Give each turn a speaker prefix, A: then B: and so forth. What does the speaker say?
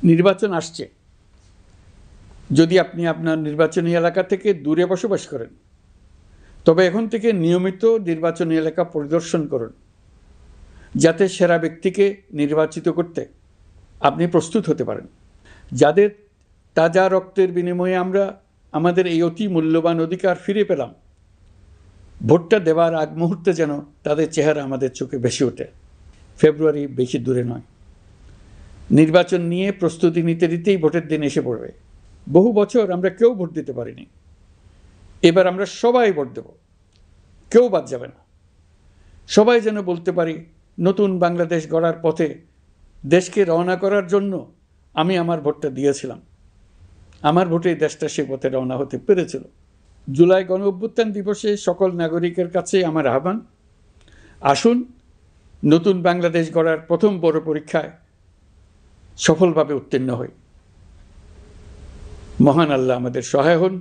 A: নির্বাচন আসছে। যদি আপনি আপনার নির্বাচনী এলাকা থেকে দূরে বসবাস করেন, তবে এখন থেকে নিয়মিত নির্বাচনী এলাকা পরিদর্শন করুন, যাতে সেরা ব্যক্তিকে নির্বাচিত করতে আপনি প্রস্তুত হতে পারেন। যাদের তাজা রক্তের বিনিময়ে আমরা আমাদের এই অতি মূল্যবান অধিকার ফিরে পেলাম, ভোটটা দেওয়ার আগ মুহূর্তে যেন তাদের চেহারা আমাদের চোখে ভেসে ওঠে। ফেব্রুয়ারি বেশি দূরে নয়। নির্বাচন নিয়ে প্রস্তুতি নিতে নিতেই ভোটের দিন এসে পড়বে। বহু বছর আমরা কেউ ভোট দিতে পারিনি। এবার আমরা সবাই ভোট দেব, কেউ বাদ যাবে না। সবাই যেন বলতে পারি, নতুন বাংলাদেশ গড়ার পথে দেশকে রওনা করার জন্য আমি আমার ভোটটা দিয়েছিলাম। আমার ভোটে দেশটা সে পথে রওনা হতে পেরেছিল। জুলাই গণ অভ্যুত্থান দিবসে সকল নাগরিকের কাছে আমার আহ্বান, আসুন নতুন বাংলাদেশ গড়ার প্রথম বড় পরীক্ষায় সফলভাবে উত্তীর্ণ হই। মহান আল্লাহ আমাদের সহায় হন।